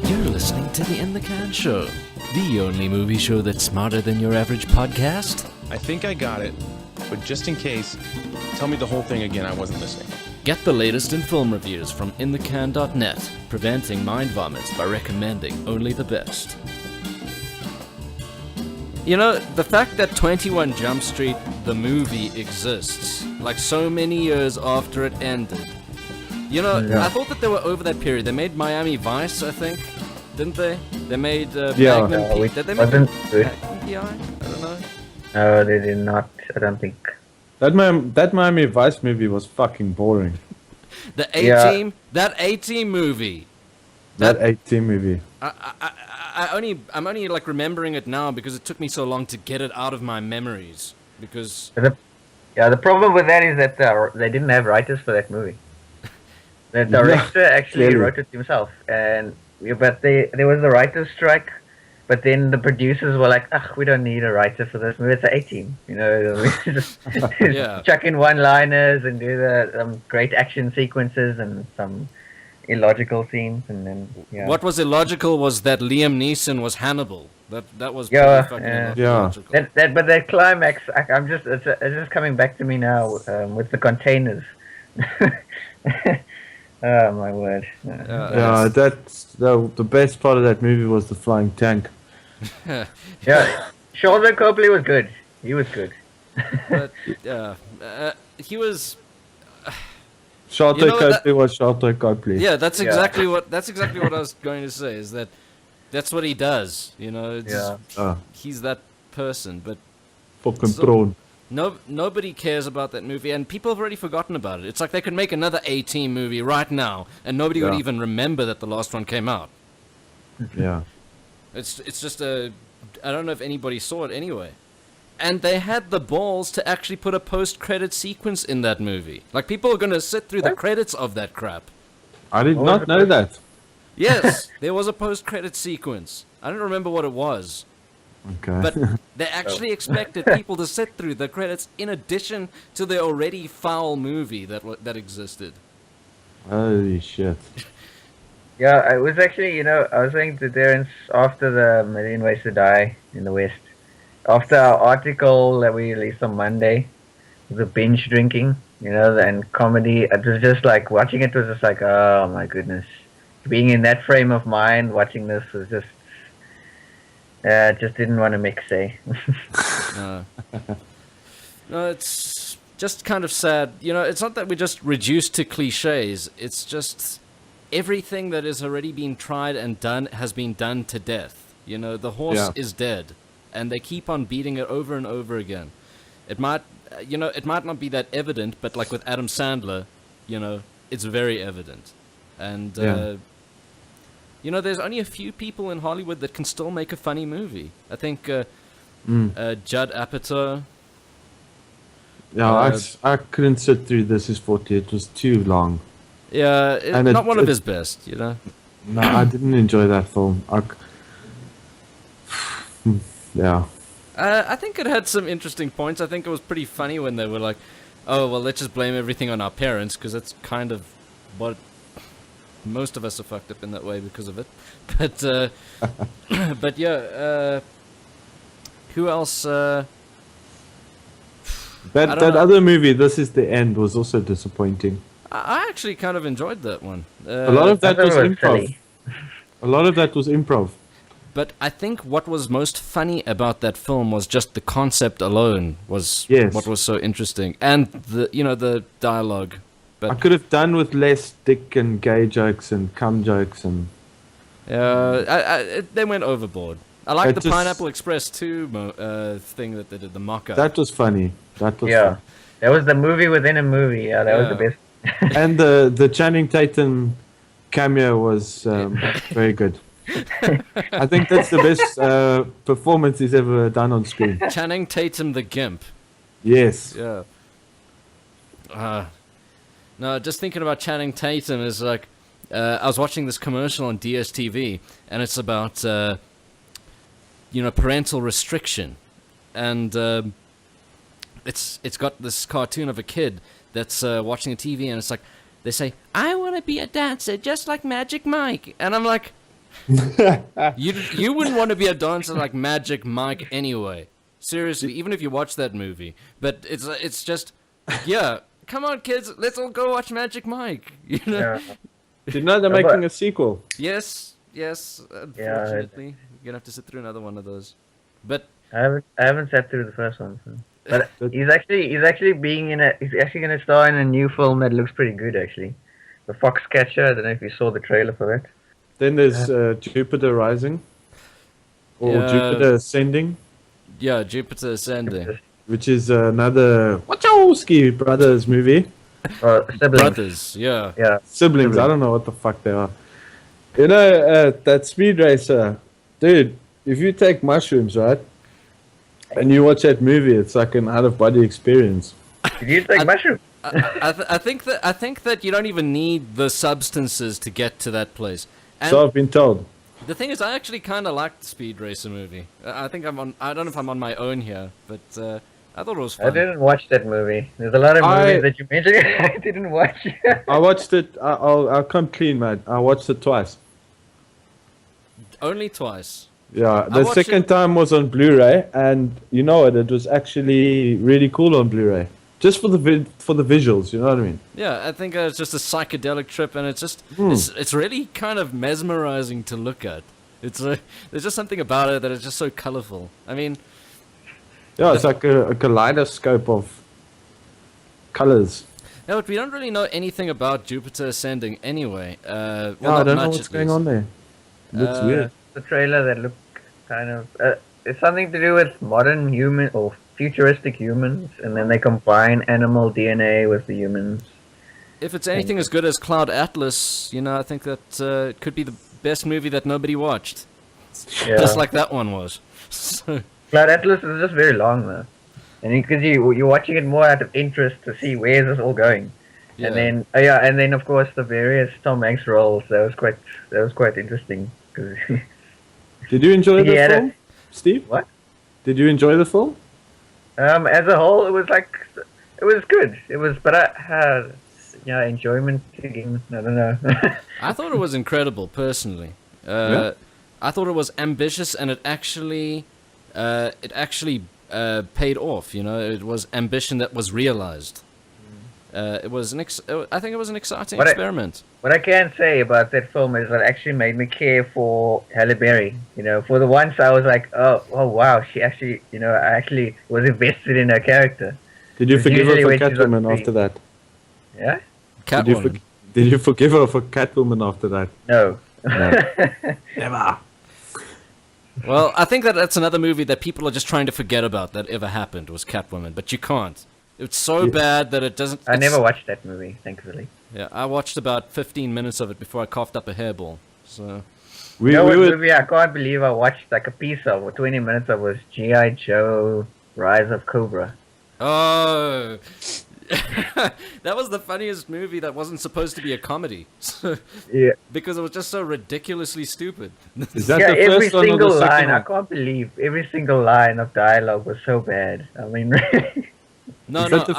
You're listening to the In the Can Show, the only movie show that's smarter than your average podcast. I think I got it, but just in case, tell me the whole thing again, I wasn't listening. Get the latest in film reviews from inthecan.net, preventing mind vomits by recommending only the best. You know, the fact that 21 Jump Street, the movie, exists, like so many years after it ended. You know, Yeah. I thought that they were over that period. They made Miami Vice, I think, didn't they? They made Yeah. Magnum P. Which Did they make wasn't good. Magnum PI? I don't know. No, they did not. I don't think. That Miami Vice movie was fucking boring. The Yeah. A-Team, that A-Team movie. That 18 movie. I'm only like remembering it now because it took me so long to get it out of my memories. Because The problem with that is that they didn't have writers for that movie. The director actually clearly. wrote it himself, but there was a writer's strike. But then the producers were like, "Ugh, we don't need a writer for this movie. It's an A-Team, you know. Just Yeah. chuck in one-liners and do the great action sequences and some illogical scenes, and then what was illogical was that Liam Neeson was Hannibal. That was Yeah, pretty fucking yeah. Yeah. illogical. But that climax, it's just coming back to me now with the containers. Oh my word! Yeah, that's the best part of that movie was the flying tank. Yeah, Sheldon Copley was good. He was good. But he was. Sharto You know, Copley was Sharto Copley. Yeah, that's Yeah. exactly what I was going to say. Is that that's what he does? You know, he's that person. But Fucking So- prawn. nobody cares about that movie, and people have already forgotten about it. It's like they could make another A-Team movie right now, and nobody would Yeah. even remember that the last one came out. Yeah. It's just a. I don't know if anybody saw it anyway. And they had the balls to actually put a post-credit sequence in that movie. Like, people are going to sit through the What? credits of that crap. I did What not was know the that. Yes, there was a post-credit sequence. I don't remember what it was. Okay. But they actually expected people to sit through the credits in addition to the already foul movie that existed. Holy shit. Yeah, I was actually, I was saying to Terrence after the Million Ways to Die in the West, after our article that we released on Monday, the binge drinking, and comedy, it was just like, watching it was just like, oh my goodness. Being in that frame of mind, watching this was just didn't want to mix, eh? No, it's just kind of sad. It's not that we're just reduced to cliches. It's just everything that has already been tried and done has been done to death. The horse is dead, and they keep on beating it over and over again. It might not be that evident, but like with Adam Sandler, it's very evident. And, there's only a few people in Hollywood that can still make a funny movie. I think Judd Apatow. Yeah, I couldn't sit through This Is 40. It was too long. Yeah, it's And not one of his best, No, I didn't enjoy that film. Yeah. I think it had some interesting points. I think it was pretty funny when they were like, oh, well, let's just blame everything on our parents, because that's kind of what most of us are fucked up in that way because of it. But, but yeah, who else? That know. other movie, This Is the End, was also disappointing. I actually kind of enjoyed that one. A lot of that I was thought it was improv. silly. A lot of that was improv. But I think what was most funny about that film was just the concept alone was Yes. what was so interesting, and the dialogue. I But could have done with less dick and gay jokes and cum jokes and they went overboard. I like It the just- Pineapple Express 2 thing that they did, the mock-up. that was funny. That was Yeah. That was the movie within a movie. Yeah, that was the Yeah. best. fun. And the Channing Tatum cameo was very good. I think that's the best performance he's ever done on screen. Channing Tatum the Gimp. Yes. Yeah. No, just thinking about Channing Tatum is like, I was watching this commercial on DSTV, and it's about, parental restriction, and it's got this cartoon of a kid that's watching the TV, and it's like, they say, I want to be a dancer just like Magic Mike, and I'm like, You wouldn't want to be a dancer like Magic Mike anyway. Seriously, even if you watch that movie. But it's just, yeah, come on kids, let's all go watch Magic Mike. You know? Yeah. Did you know they're making a sequel? Yes, unfortunately. You're gonna have to sit through another one of those. But I haven't sat through the first one. So. But he's actually gonna star in a new film that looks pretty good actually. The Foxcatcher. I don't know if you saw the trailer for that. Then there's Jupiter Rising. Or Yeah. Jupiter Ascending. yeah, Jupiter Ascending. Which is another Wachowski brothers movie. Siblings. Brothers, yeah. Yeah. Siblings, I don't know what the fuck they are. You know, that Speed Racer, dude, if you take mushrooms, right, and you watch that movie, it's like an out-of-body experience. Did you take mushrooms? I think that you don't even need the substances to get to that place. And So I've been told. the thing is, I actually kind of liked the Speed Racer movie. I think I don't know if I'm on my own here, but I thought it was fun. I didn't watch that movie. There's a lot of movies that you mentioned I didn't watch. I watched it, I'll come clean, man. I watched it twice. Only twice. Yeah, I the watched second it- time was on Blu-ray, and you know what? It was actually really cool on Blu-ray, just for the visuals. You know what I mean? Yeah, I think it's just a psychedelic trip, and it's just it's really kind of mesmerizing to look at. There's just something about it that is just so colorful. I mean, Yeah, it's like a kaleidoscope of colors. no, but we don't really know anything about Jupiter Ascending anyway. Well, Yeah, I not don't know much, what's at going least. on there. Looks weird. The trailer that looked kind of it's something to do with modern human or futuristic humans, and then they combine animal DNA with the humans. If it's anything as good as Cloud Atlas, you know, I think that it could be the best movie that nobody watched. Yeah. Just like that one was. So, Cloud Atlas is just very long though, and because you're watching it more out of interest to see where is this all going, yeah. and then of course the various Tom Hanks roles. That was quite interesting. 'Cause Did you enjoy He the had a- film, Steve? What? Did you enjoy the film? as a whole, it was good. It was, but I had enjoyment again. I don't know. I thought it was incredible, personally. Yeah? I thought it was ambitious, and it actually paid off. You know, it was ambition that was realized. It was I think it was an exciting experiment. What I can say about that film is that it actually made me care for Halle Berry. You know, for the once I was like, oh wow, she actually, I actually was invested in her character. Did you It's forgive her usually for when she's on Catwoman screen. after that? Yeah? Catwoman. Did you forgive her for Catwoman after that? No. Never. Well, I think that's another movie that people are just trying to forget about that ever happened, was Catwoman, but you can't. It's so bad that it doesn't... I never watched that movie, thankfully. Yeah, I watched about 15 minutes of it before I coughed up a hairball. So, We What were movie I can't believe I watched like a piece of, or 20 minutes of, was G.I. Joe Rise of Cobra. oh, that was the funniest movie that wasn't supposed to be a comedy. Yeah. Because it was just so ridiculously stupid. Is that Yeah, the every first one or single the second line, I one? can't believe every single line of dialogue was so bad. I mean, really. No, Is no, that the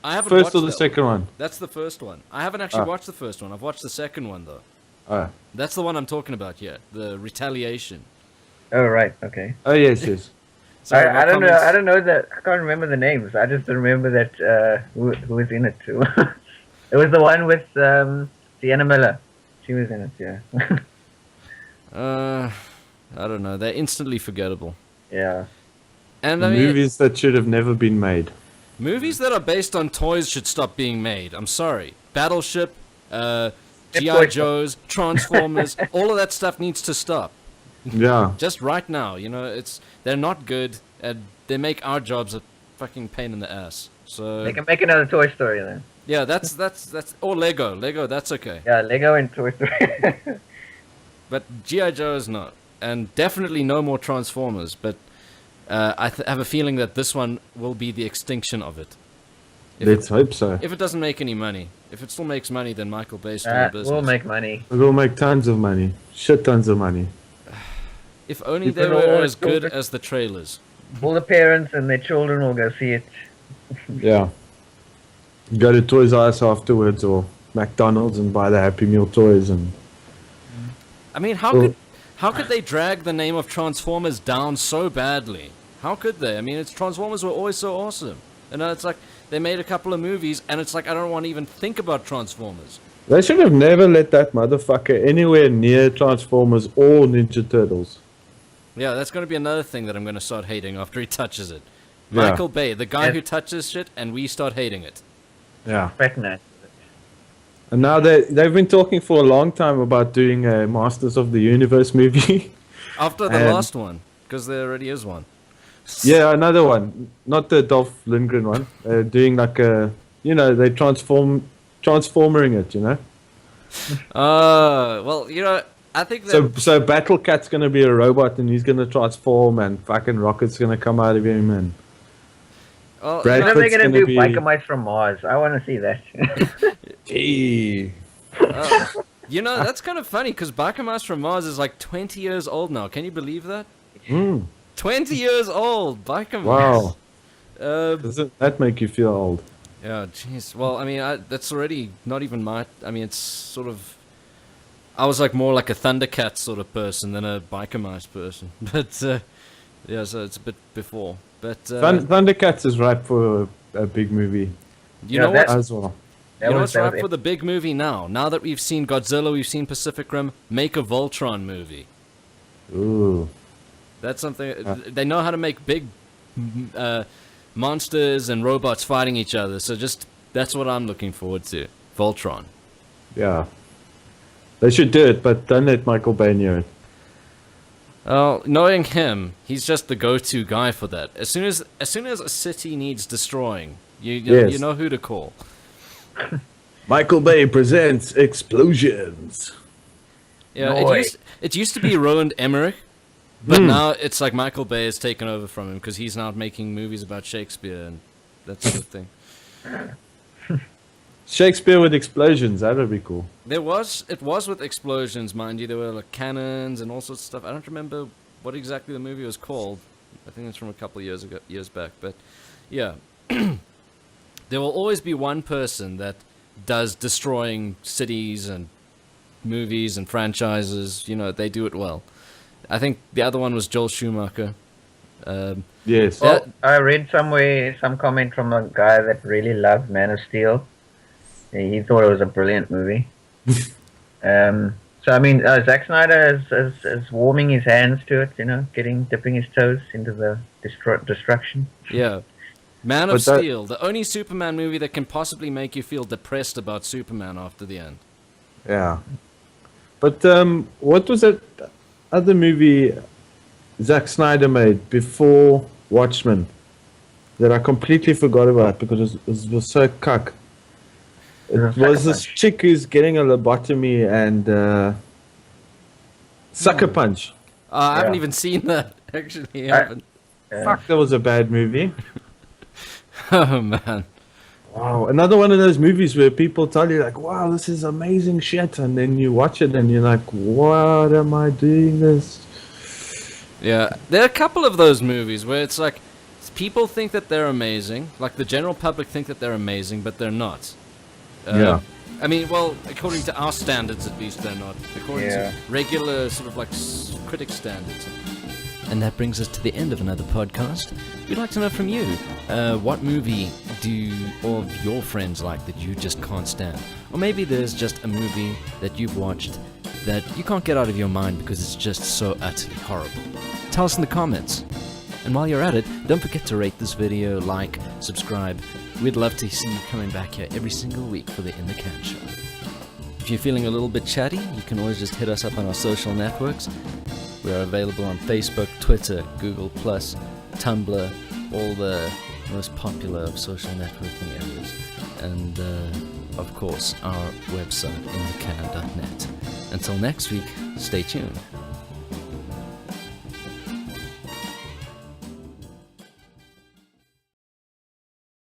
I haven't First watched or the that second one? That's the first one. I haven't actually Ah. watched the first one. I've watched the second one, though. Oh, That's the one I'm talking about here. The Retaliation. Oh, right, okay. oh yes, yes. So I my don't know. comments- I don't know that. I can't remember the names. I just remember that who was in it too. It was the one with Sienna Miller. She was in it. Yeah. I don't know. They're instantly forgettable. Yeah. And I mean, Movies that should have never been made. movies that are based on toys should stop being made. I'm sorry. Battleship, G.I. Toy Joes, Transformers, all of that stuff needs to stop. Yeah. Just right now, you know, they're not good, and they make our jobs a fucking pain in the ass. So They can make another Toy Story then. yeah, that's or Lego, that's okay. Yeah, Lego and Toy Story. But G.I. Joe is not, and definitely no more Transformers. But I have a feeling that this one will be the extinction of it. Let's hope so. If it doesn't make any money, if it still makes money, then Michael Bay's still in business. We'll make money. We'll make tons of money. Shit tons of money. If only If they it all were is as good good. as the trailers. All the parents and their children will go see it. Yeah. Go to Toys R Us afterwards or McDonald's and buy the Happy Meal toys and I mean, how Well- could How could they drag the name of Transformers down so badly? How could they? I mean, it's Transformers were always so awesome. And it's like, they made a couple of movies, and it's like, I don't want to even think about Transformers. They should have never let that motherfucker anywhere near Transformers or Ninja Turtles. Yeah, that's going to be another thing that I'm going to start hating after he touches it. Yeah. Michael Bay, the guy who touches shit, and we start hating it. Yeah. Pregnant. And now they've been talking for a long time about doing a Masters of the Universe movie. After the last one, because there already is one. Yeah, another one. Not the Dolph Lundgren one. They're doing like a, they transforming it, Well, I think that... So Battle Cat's gonna be a robot and he's gonna transform and fucking rockets gonna come out of him and Oh, When are they Bradford's going to do be... Biker Mice from Mars? I want to see that. Gee. That's kind of funny, because Biker Mice from Mars is like 20 years old now. Can you believe that? 20 years old, Biker Mice. Wow. Doesn't that make you feel old? Yeah, jeez. Well, I mean, that's already not even my... I mean, it's sort of... I was like more like a Thundercat sort of person than a Biker Mice person. But, yeah, so it's a bit before. But Thundercats is ripe for a big movie. You know what? As well. You know what's ripe for the big movie now? Now that we've seen Godzilla, we've seen Pacific Rim, make a Voltron movie. Ooh. That's something... They know how to make big monsters and robots fighting each other, so that's what I'm looking forward to. Voltron. Yeah. They should do it, but don't let Michael Bay near it. Well, knowing him, he's just the go-to guy for that. As soon as a city needs destroying, you know who to call. Michael Bay presents Explosions. Yeah, it used to be Roland Emmerich, but now it's like Michael Bay has taken over from him because he's now making movies about Shakespeare and that sort of thing. Shakespeare with explosions, that would be cool. It was with explosions, mind you. There were like cannons and all sorts of stuff. I don't remember what exactly the movie was called. I think it's from a couple of years back. But yeah, there will always be one person that does destroying cities and movies and franchises. They do it well. I think the other one was Joel Schumacher. Yes. Well, I read somewhere some comment from a guy that really loved Man of Steel. He thought it was a brilliant movie. So I mean, Zack Snyder is warming his hands to it. Dipping his toes into the destruction. Yeah, Man of Steel, the only Superman movie that can possibly make you feel depressed about Superman after the end. Yeah, but what was that other movie Zack Snyder made before Watchmen that I completely forgot about because it was so cuck? It was this chick who's getting a lobotomy and Sucker Punch. I haven't even seen that. Actually, I haven't. Fuck, that was a bad movie. Oh man. Wow, another one of those movies where people tell you like, "Wow, this is amazing shit," and then you watch it and you're like, "What am I doing this?" Yeah, there are a couple of those movies where it's like people think that they're amazing, like the general public think that they're amazing, but they're not. Yeah. I mean, well, according to our standards, at least, they're not. According to regular sort of like critic standards. And that brings us to the end of another podcast. We'd like to know from you, what movie do all of your friends like that you just can't stand? Or maybe there's just a movie that you've watched that you can't get out of your mind because it's just so utterly horrible. Tell us in the comments. And while you're at it, don't forget to rate this video, like, subscribe. We'd love to see you coming back here every single week for the In the Can Show. If you're feeling a little bit chatty, you can always just hit us up on our social networks. We are available on Facebook, Twitter, Google+, Tumblr, all the most popular of social networking areas. And, of course, our website, inthecan.net. Until next week, stay tuned.